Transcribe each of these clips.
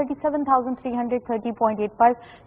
37,330.85,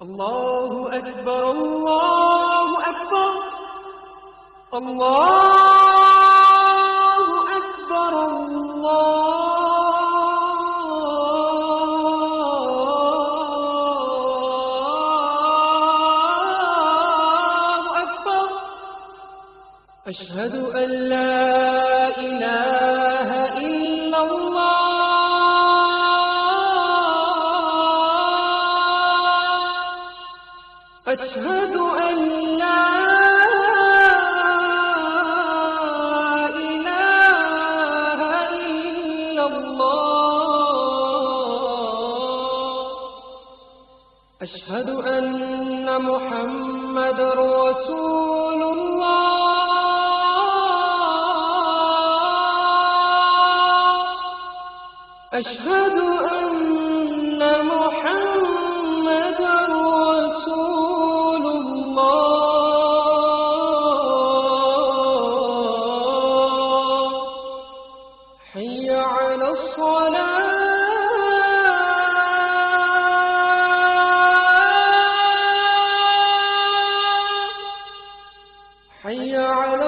Allahu Akbar, Allahu Akbar. أشهد أن لا إله إلا الله أشهد أن لا إله إلا الله أشهد أن محمد رسول الله أشهد أن محمد رسول الله حي على الصلاة حي على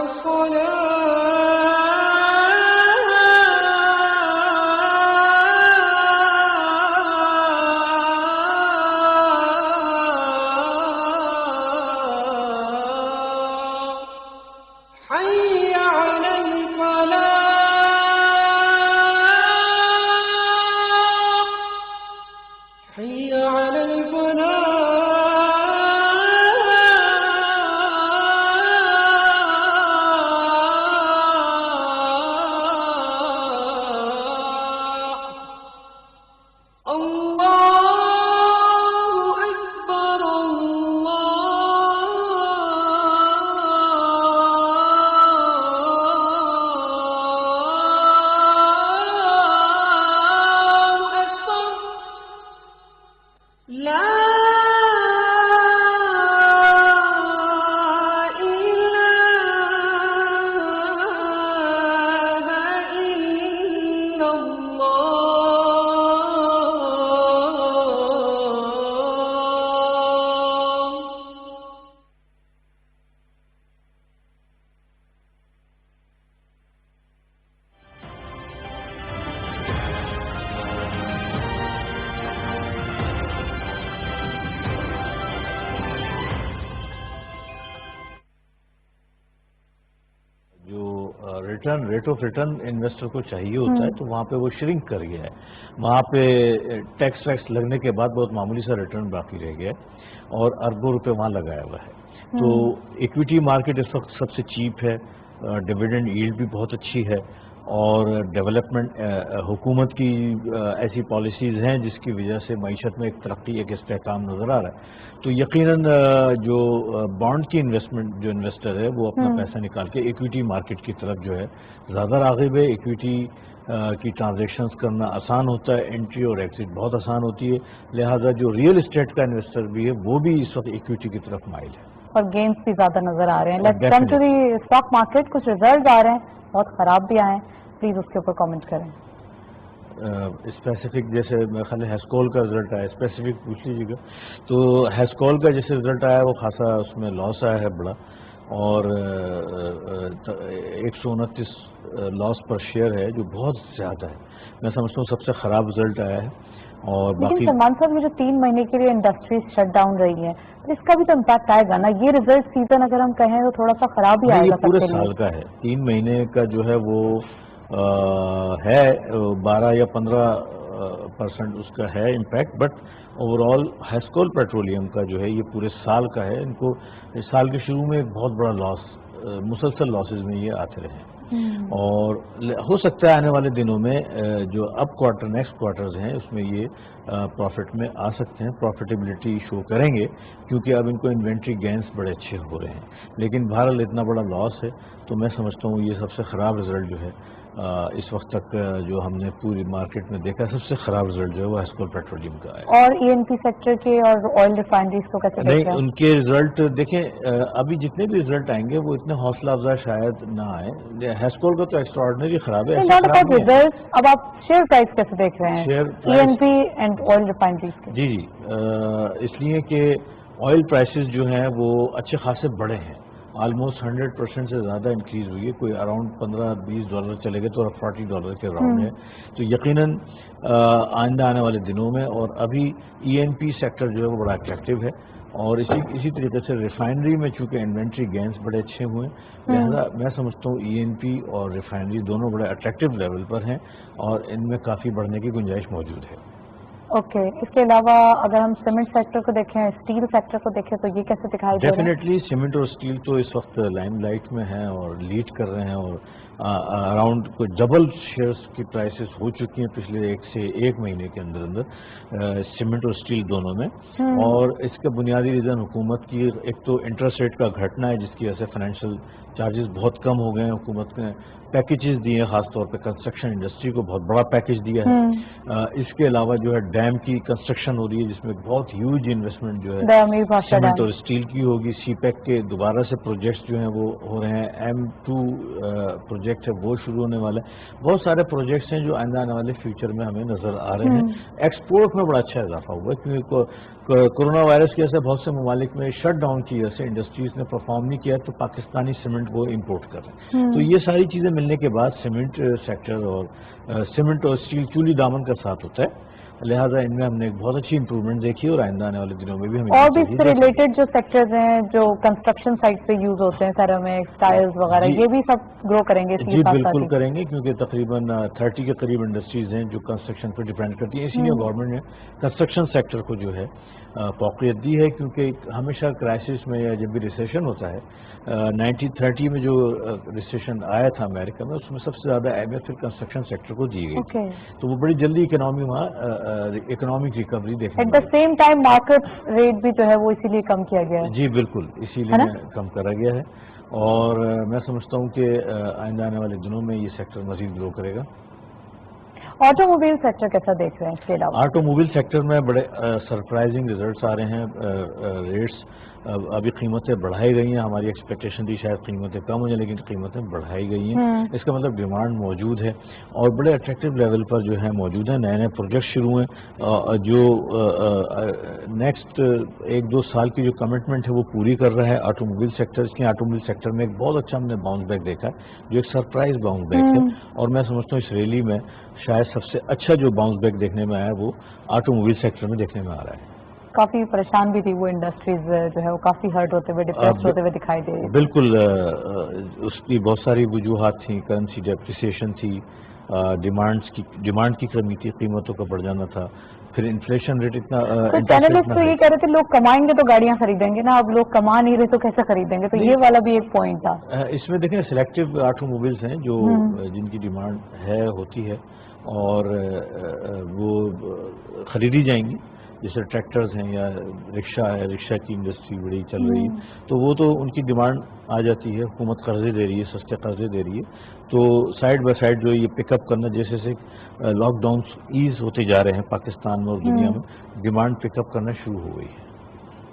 حي على الفلاح الله أكبر الله أكبر لا إله إلا الله جو ریٹ آف ریٹرن انویسٹر کو چاہیے ہوتا ہے تو وہاں پہ وہ شرنک کر گیا ہے. وہاں پہ ٹیکس ویکس لگنے کے بعد بہت معمولی سا ریٹرن باقی رہ گیا ہے اور اربوں روپے وہاں لگایا ہوا ہے. تو ایکویٹی مارکیٹ اس وقت سب سے چیپ ہے, ڈویڈنڈ ایلڈ بھی بہت اچھی ہے اور ڈیولپمنٹ حکومت کی ایسی پالیسیز ہیں جس کی وجہ سے معیشت میں ایک ترقی, ایک استحکام نظر آ رہا ہے. تو یقیناً جو بانڈ کی انویسٹر ہے وہ اپنا پیسہ نکال کے ایکویٹی مارکیٹ کی طرف جو ہے زیادہ راغب ہے. ایکویٹی کی ٹرانزیکشنز کرنا آسان ہوتا ہے, انٹری اور ایگزٹ بہت آسان ہوتی ہے, لہٰذا جو ریئل اسٹیٹ کا انویسٹر بھی ہے وہ بھی اس وقت ایکویٹی کی طرف مائل ہے اور گینز بھی زیادہ نظر آ رہے ہیں. Let's come to the stock market. کچھ ریزلٹ آ رہے ہیں, بہت خراب بھی آئے ہیں, پلیز اس کے اوپر کامنٹ کریں. اسپیسیفک جیسے میرے خیال ہے ہیسکول کا رزلٹ آیا, اسپیسیفک پوچھ لیجیے گا. تو ہیسکول کا جیسے رزلٹ آیا وہ خاصا اس میں لاس آیا ہے بڑا, اور 129 لاس پر شیئر ہے جو بہت زیادہ ہے. میں سمجھتا ہوں سب سے خراب رزلٹ آیا ہے. اور لیکن باقی سلمان صاحب یہ جو 3 مہینے کے لیے انڈسٹریز شٹ ڈاؤن رہی ہیں اس کا بھی تو امپیکٹ آئے گا نا. یہ ریزلٹ سیزن اگر ہم کہیں تو تھوڑا سا خراب ہی آئے یہ گا پورے سب کے لیے. سال کا ہے, 3 مہینے کا جو ہے وہ ہے 12 یا 15% اس کا ہے impact, but over all Hascol petroleum کا جو ہے یہ پورے سال کا ہے. ان کو اس سال کے شروع میں ایک بہت بڑا لاس, مسلسل لاسز میں یہ آتے رہے ہیں, اور ہو سکتا ہے آنے والے دنوں میں جو اب کوارٹر نیکسٹ کوارٹرز ہیں اس میں یہ پروفٹ میں آ سکتے ہیں, پروفیٹیبلٹی شو کریں گے کیونکہ اب ان کو انوینٹری گینز بڑے اچھے ہو رہے ہیں. لیکن بہرحال اتنا بڑا لاس ہے تو میں سمجھتا ہوں یہ سب سے خراب رزلٹ جو ہے اس وقت تک جو ہم نے پوری مارکیٹ میں دیکھا سب سے خراب رزلٹ جو ہے وہ ہیسکول پیٹرولیم کا ہے. اور ای این پی سیکٹر کے اور آئل ریفائنریز کو کیسے دیکھ رہے نہیں, ہیں؟ ان کے رزلٹ دیکھیں ابھی جتنے بھی رزلٹ آئیں گے وہ اتنے حوصلہ افزا شاید نہ آئے. ہیسکول کا تو ایکسٹراڈنری خراب ہے. ریزلٹ اب آپ شیئر پرائز کیسے دیکھ رہے ہیں share E N P and oil refineries کے؟ جی اس لیے کہ آئل پرائسز جو ہیں وہ اچھے خاصے بڑے ہیں آلموسٹ 100% سے زیادہ انکریز ہوئی ہے. کوئی اراؤنڈ $15-20 چلے گئے تو $40 کے راؤنڈ ہے. تو یقیناً آئندہ آنے والے دنوں میں اور ابھی ENP سیکٹر جو ہے وہ بڑا اٹریکٹیو ہے. اور اسی طریقے سے ریفائنری میں چونکہ انوینٹری گینز بڑے اچھے ہوئے ہیں لہذا میں سمجھتا ہوں ENP اور ریفائنری دونوں بڑے اٹریکٹیو لیول پر ہیں اور ان میں کافی بڑھنے کی گنجائش موجود ہے. اوکے، اس کے علاوہ اگر ہم سیمنٹ سیکٹر کو دیکھیں، اسٹیل سیکٹر کو دیکھیں تو یہ کیسے دکھائی دے رہے ہیں؟ ڈیفینیٹلی سیمنٹ اور اسٹیل تو اس وقت لائم لائٹ میں ہیں اور لیڈ کر رہے ہیں اور اراؤنڈ کوئی ڈبل شیئرز کی پرائسز ہو چکی ہیں پچھلے 1 سے 1 مہینے کے اندر سیمنٹ اور اسٹیل دونوں میں. اور اس کا بنیادی ریزن حکومت کی ایک تو انٹرسٹ ریٹ کا گھٹنا ہے جس کی وجہ سے فائنینشیل چارجز بہت کم ہو گئے ہیں. حکومت نے پیکیجز دیے ہیں، خاص طور پہ کنسٹرکشن انڈسٹری کو بہت بڑا پیکیج دیا ہے. اس کے علاوہ جو ہے ڈیم کی کنسٹرکشن ہو رہی ہے جس میں بہت ہیوج انویسٹمنٹ جو ہے سیمنٹ اور اسٹیل کی ہوگی. سی پیک کے دوبارہ سے پروجیکٹس جو ہیں وہ ہو رہے ہیں. M2 پروجیکٹ ہے وہ شروع ہونے والا ہے. بہت سارے پروجیکٹس ہیں جو آئندہ آنے والے فیوچر میں ہمیں نظر آ رہے ہیں. ایکسپورٹ میں بڑا اچھا اضافہ ہوا ہے کیونکہ کورونا وائرس کی وجہ سے بہت سے ممالک میں شٹ ڈاؤن کی وجہ سے انڈسٹریز نے پرفارم نہیں کیا تو پاکستانی سیمنٹ وہ امپورٹ کر رہے ہیں. تو یہ ساری چیزیں ملنے کے بعد سیمنٹ سیکٹر اور سیمنٹ اور اسٹیل چولی دامن کا ساتھ ہوتا ہے. لہٰذا ان میں ہم نے ایک بہت اچھی امپروومنٹ دیکھی اور آئندہ آنے والے دنوں میں بھی ہمیں اور بھی اس سے ریلیٹڈ جو سیکٹرز ہیں جو کنسٹرکشن سائٹ پہ یوز ہوتے ہیں سیرامکس ٹائلز وغیرہ یہ بھی سب گرو کریں گے؟ جی بالکل کریں گے کیونکہ تقریباً 30 کے قریب انڈسٹریز ہیں جو کنسٹرکشن پہ ڈیپینڈ کرتی ہیں. اسی لیے گورنمنٹ نے کنسٹرکشن سیکٹر کو جو ہے فوقیت دی ہے کیونکہ ہمیشہ کرائسس میں یا جب بھی ریسیشن ہوتا ہے 1930 میں جو ریسیشن آیا تھا امریکہ میں اس میں سب سے زیادہ اہمیت پھر کنسٹرکشن سیکٹر کو دی گئی تو وہ بڑی جلدی اکنامک ریکوری دیکھنے at the same time market rate بھی جو ہے وہ اسی لیے کم کیا گیا ہے. جی بالکل اسی لیے کم کرا گیا ہے اور میں سمجھتا ہوں کہ آئندہ آنے والے دنوں میں یہ سیکٹر مزید گرو کرے گا. آٹو موبائل سیکٹر کیسا دیکھ رہے ہیں اس کے علاوہ؟ آٹو موبائل سیکٹر میں بڑے سرپرائزنگ ریزلٹس آ رہے ہیں. ریٹس ابھی قیمتیں بڑھائی گئی ہیں. ہماری ایکسپیکٹیشن تھی شاید قیمتیں کم ہو جائیں لیکن قیمتیں بڑھائی گئی ہیں. اس کا مطلب ڈیمانڈ موجود ہے اور بڑے اٹریکٹیو لیول پر جو ہے موجود ہیں. نئے پروجیکٹ شروع ہیں جو نیکسٹ 1-2 سال کی جو کمٹمنٹ ہے وہ پوری کر رہا ہے آٹو موبائل سیکٹر. اس کے آٹو موبائل سیکٹر میں ایک بہت اچھا ہم نے باؤنس بیک دیکھا ہے جو ایک سرپرائز باؤنس بیک ہے اور میں سمجھتا ہوں اس ریلی میں شاید سب سے اچھا جو باؤنس بیک دیکھنے میں آیا وہ آٹو موبائل سیکٹر میں دیکھنے میں آ رہا ہے. کافی پریشان بھی تھی وہ انڈسٹریز جو ہے وہ کافی ہرٹ ہوتے ہوئے ڈپریس ہوتے ہوئے دکھائی دے رہی. بالکل اس کی بہت ساری وجوہات تھیں. کرنسی ڈیپریسیشن تھی, ڈیمانڈ کی کمی تھی, قیمتوں کا بڑھ جانا تھا, پھر انفلیشن ریٹ اتنا. چینلسٹ تو یہ کہہ رہے تھے لوگ کمائیں گے تو گاڑیاں خریدیں گے نا, اب لوگ کما نہیں رہے تو کیسے خریدیں گے, تو یہ والا بھی ایک پوائنٹ تھا. اس میں دیکھیں سلیکٹیو آٹو موبائلس ہیں جو جن کی ڈیمانڈ ہوتی ہے اور وہ خریدی جائیں گی. جیسے ٹریکٹرز ہیں یا رکشہ ہے, رکشہ کی انڈسٹری بڑی چل رہی ہے تو وہ تو ان کی ڈیمانڈ آ جاتی ہے. حکومت قرضے دے رہی ہے, سستے قرضے دے رہی ہے تو سائڈ بائی سائڈ جو یہ پک اپ کرنا جیسے سے لاک ڈاؤنس ایز ہوتے جا رہے ہیں پاکستان میں اور دنیا میں, ڈیمانڈ پک اپ کرنا شروع ہو گئی ہے.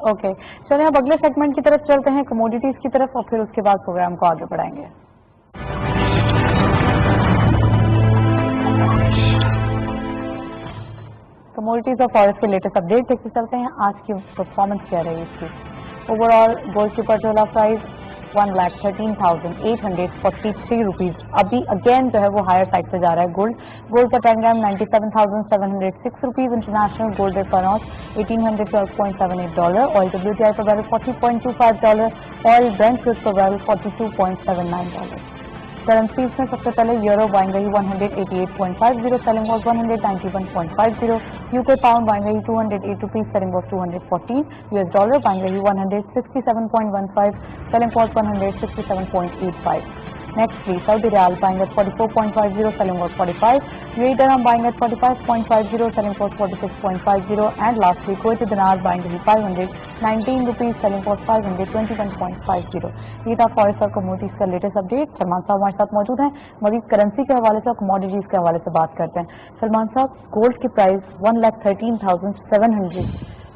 اوکے چلیں اب اگلے سیگمنٹ کی طرف چلتے ہیں, کموڈیٹیز کی طرف, اور پھر اس کے بعد پروگرام کو آگے بڑھائیں گے. کموڈیٹیز اور فارسٹ کے لیٹسٹ اپڈیٹ دیکھتے چلتے ہیں. آج کی پرفارمنس کیا رہی اس کی. اوور آل گولڈ کی پرٹولا پرائز 1,13,843 روپیز. ابھی اگین جو ہے وہ ہائر سائڈ سے جا رہا ہے. گولڈ کا 10 gram 97,706 rupees. International gold rate پر آؤنس $1,812.78. آئل WTI پر بیرل $40.25. آئل برنٹ کروڈ پر بیرل $42.79. کرنسیز میں سب سے پہلے یورو بائنگ رہی 188.50, selling was 191.50. UK pound buying رہی 208 rupees, selling was 214. US dollar buying رہی 167.15, selling was 167.85. Nextly, Saudi Riyal buying at 44.50, selling was 45. UAE Dirham buying at 45.50, selling was 46.50. And lastly, Kuwaiti Dinar buying at 519 rupees, selling was 521.50. یہ تھا forest اور commodities کا latest update. Salman صاحب ہمارے ساتھ موجود ہیں, مزید کرنسی کے حوالے سے اور کموڈیٹیز کے حوالے سے بات کرتے ہیں. سلمان صاحب, گولڈ کی پرائز 1,13,700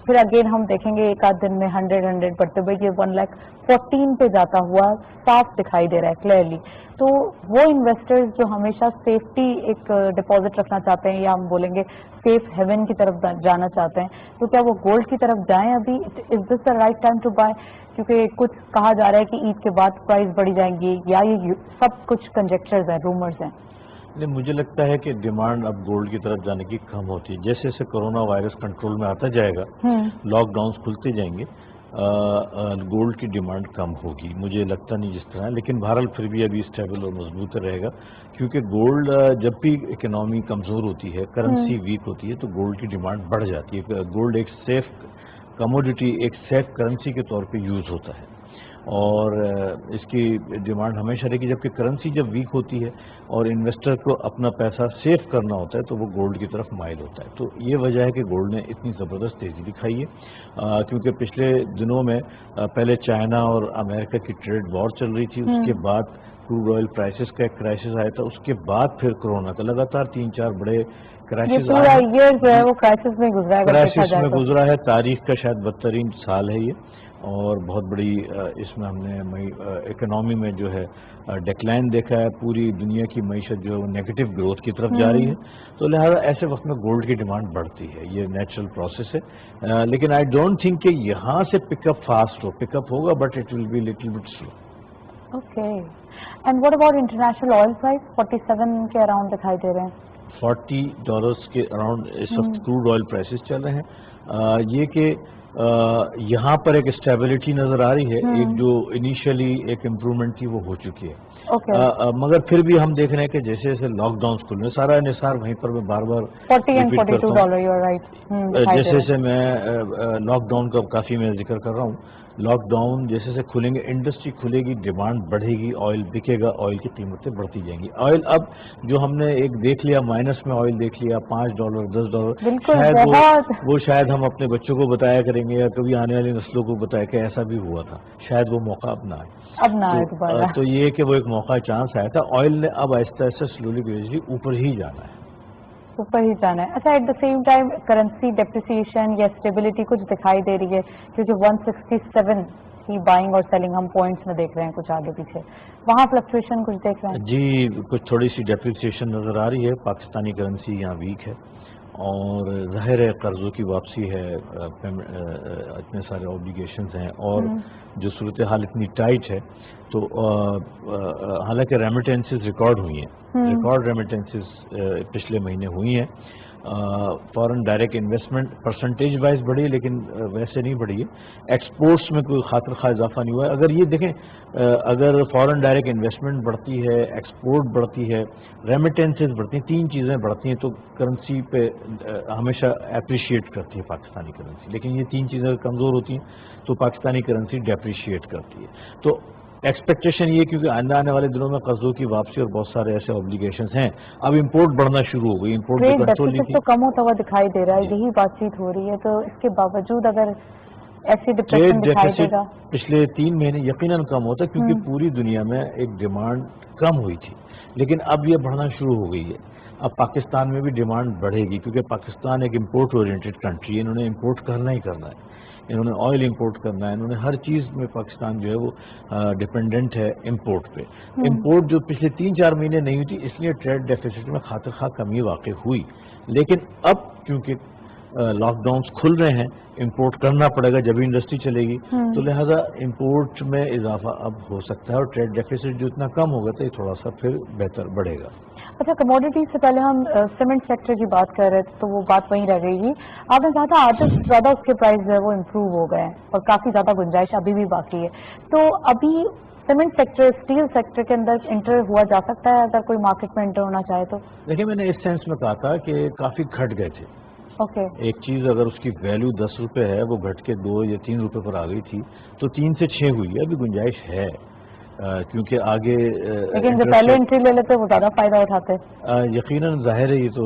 پھر اگین ہم دیکھیں گے ایک آدھ دن میں 100 بڑھتے ہوئے یہ 1,14,000 پہ جاتا ہوا صاف دکھائی دے رہا ہے کلیئرلی. تو وہ انویسٹرز جو ہمیشہ سیفٹی ایک ڈپازٹ رکھنا چاہتے ہیں یا ہم بولیں گے سیف ہیون کی طرف جانا چاہتے ہیں, تو کیا وہ گولڈ کی طرف جائیں ابھی؟ Is this the right time to buy? کیونکہ کچھ کہا جا رہا ہے کہ عید کے بعد پرائز بڑھی جائیں گی, یا یہ سب کچھ کنجیکچرز ہیں, رومرز ہیں. نہیں, مجھے لگتا ہے کہ ڈیمانڈ اب گولڈ کی طرف جانے کی کم ہوتی ہے. جیسے جیسے کرونا وائرس کنٹرول میں آتا جائے گا, لاک ڈاؤنس کھلتے جائیں گے, گولڈ کی ڈیمانڈ کم ہوگی. مجھے لگتا نہیں جس طرح, لیکن بہرحال پھر بھی ابھی اسٹیبل اور مضبوط رہے گا, کیونکہ گولڈ جب بھی اکنامی کمزور ہوتی ہے, کرنسی ویک ہوتی ہے, تو گولڈ کی ڈیمانڈ بڑھ جاتی ہے. گولڈ ایک سیف کموڈٹی, ایک سیف کرنسی کے طور پہ یوز ہوتا ہے, اور اس کی ڈیمانڈ ہمیشہ رہے گی. جبکہ کرنسی جب ویک ہوتی ہے اور انویسٹر کو اپنا پیسہ سیف کرنا ہوتا ہے, تو وہ گولڈ کی طرف مائل ہوتا ہے. تو یہ وجہ ہے کہ گولڈ نے اتنی زبردست تیزی دکھائی ہے, کیونکہ پچھلے دنوں میں پہلے چائنا اور امریکہ کی ٹریڈ وار چل رہی تھی, اس کے بعد کروڈ آئل پرائسز کا ایک کرائسس آیا تھا, اس کے بعد پھر کرونا کا لگاتار 3-4 بڑے کرائسس آئے, وہ کرائسس میں گزرا ہے. تاریخ کا شاید بدترین سال ہے یہ, اور بہت بڑی اس میں ہم نے اکنامی میں جو ہے ڈیکلائن دیکھا ہے. پوری دنیا کی معیشت جو ہے وہ نیگیٹو گروتھ کی طرف جا رہی ہے, تو لہٰذا ایسے وقت میں گولڈ کی ڈیمانڈ بڑھتی ہے. یہ نیچرل پروسیس ہے, لیکن آئی ڈونٹ تھنک کہ یہاں سے پک اپ فاسٹ ہو. پک اپ ہوگا but it will be little bit slow. Okay, and what about international oil price? 47 کے اراؤنڈ دکھائی دے رہے ہیں. $40 کے اراؤنڈ اس وقت کروڈ آئل پرائسز چل رہے ہیں. یہ کہ یہاں پر ایک اسٹیبلٹی نظر آ رہی ہے, ایک جو انیشلی ایک امپروومنٹ تھی وہ ہو چکی ہے. مگر پھر بھی ہم دیکھ رہے ہیں کہ جیسے جیسے لاک ڈاؤن کھل رہے ہیں, سارا انحصار وہیں پر میں بار بار جیسے جیسے میں لاک ڈاؤن کا کافی میں ذکر کر رہا ہوں, لاک ڈاؤن جیسے جیسے کھلیں گے, انڈسٹری کھلے گی, ڈیمانڈ بڑھے گی, آئل بکے گا, آئل کی قیمتیں بڑھتی جائیں گی. آئل اب جو ہم نے ایک دیکھ لیا مائنس میں آئل دیکھ لیا $5 $10, شاید وہ شاید ہم اپنے بچوں کو بتایا کریں گے یا کبھی آنے والی نسلوں کو بتایا کہ ایسا بھی ہوا تھا, شاید وہ موقع اب نہ آئے. تو یہ کہ وہ ایک موقع چانس آیا تھا. آئل نے اب آہستہ آہستہ سلولی گریجولی اوپر ہی جانا ہے. اچھا, at the same time currency depreciation یا اسٹیبلٹی کچھ دکھائی دے رہی ہے, کیونکہ 167 کی بائنگ اور سیلنگ ہم پوائنٹس میں دیکھ رہے ہیں کچھ آگے پیچھے, وہاں فلکچویشن کچھ دیکھ رہے ہیں؟ جی, کچھ تھوڑی سی ڈیپریسیشن نظر آ رہی ہے. پاکستانی کرنسی یہاں ویک ہے, اور ظاہر ہے قرضوں کی واپسی ہے, اتنے سارے اوبلیگیشنز ہیں, اور جو صورتحال اتنی ٹائٹ ہے, تو حالانکہ ریمیٹنسز ریکارڈ ہوئی ہیں, ریکارڈ ریمیٹنسز پچھلے مہینے ہوئی ہیں. Foreign direct investment percentage wise بڑھی ہے, لیکن ویسے نہیں بڑھی ہے. ایکسپورٹس میں کوئی خاطر خواہ اضافہ نہیں ہوا ہے. اگر یہ دیکھیں, اگر فارن ڈائریکٹ انویسٹمنٹ بڑھتی ہے, ایکسپورٹ بڑھتی ہے, ریمیٹنسز بڑھتی ہیں, 3 چیزیں بڑھتی ہیں, تو کرنسی پہ ہمیشہ اپریشیٹ کرتی ہے پاکستانی کرنسی. لیکن یہ 3 چیزیں کمزور ہوتی ہیں تو پاکستانی کرنسی ڈیپریشیٹ کرتی ہے. تو ایکسپیکٹیشن یہ, کیونکہ آنے والے دنوں میں قرضوں کی واپسی اور بہت سارے ایسے اوبلیگیشنز ہیں, اب امپورٹ بڑھنا شروع ہو گئی. امپورٹ کنٹرول نہیں تو کم ہوتا ہوا دکھائی دے رہا ہے, یہی بات چیت ہو رہی ہے. تو اس کے باوجود اگر ایسی ڈپریشن دکھائی دے گا, پچھلے 3 مہینے یقیناً کم ہوتا ہے, کیونکہ پوری دنیا میں ایک ڈیمانڈ کم ہوئی تھی, لیکن اب یہ بڑھنا شروع ہو گئی ہے. اب پاکستان میں بھی ڈیمانڈ بڑھے گی, کیونکہ پاکستان ایک امپورٹ اورینٹڈ کنٹری ہے. انہوں نے امپورٹ کرنا ہی کرنا ہے, انہوں نے آئل امپورٹ کرنا ہے, انہوں نے ہر چیز میں پاکستان جو ہے وہ ڈیپینڈنٹ ہے امپورٹ پہ. امپورٹ جو پچھلے 3-4 مہینے نہیں ہوئی تھی, اس لیے ٹریڈ ڈیفیسٹ میں خاطر خواہ کمی واقع ہوئی. لیکن اب کیونکہ لاک ڈاؤنس کھل رہے ہیں, امپورٹ کرنا پڑے گا جب انڈسٹری چلے گی, تو لہذا امپورٹ میں اضافہ اب ہو سکتا ہے, اور ٹریڈ ڈیفیسٹ جو اتنا کم ہوگا تو یہ تھوڑا سا پھر بہتر بڑھے گا. اچھا, کموڈیٹی سے پہلے ہم سیمنٹ سیکٹر کی بات کر رہے تھے, تو وہ بات وہیں رہ گئی. آپ نے کہا تھا آج زیادہ اس کے پرائز جو ہے وہ امپروو ہو گئے ہیں, اور کافی زیادہ گنجائش ابھی بھی باقی ہے. تو ابھی سیمنٹ سیکٹر, اسٹیل سیکٹر کے اندر انٹر ہوا جا سکتا ہے اگر کوئی مارکیٹ میں انٹر ہونا چاہے تو؟ دیکھیں, میں نے اس سینس میں کہا تھا کہ کافی گھٹ گئے تھے. ایک چیز اگر اس کی ویلیو 10 روپے ہے, وہ گھٹ کے 2 یا 3 روپے پر آ گئی تھی, تو 3 سے 6 ہوئی ہے. ابھی گنجائش ہے, کیونکہ آگے لیکن جو پہلے انٹری لے لیتے وہ زیادہ فائدہ اٹھاتے. یقیناً ظاہر ہے, یہ تو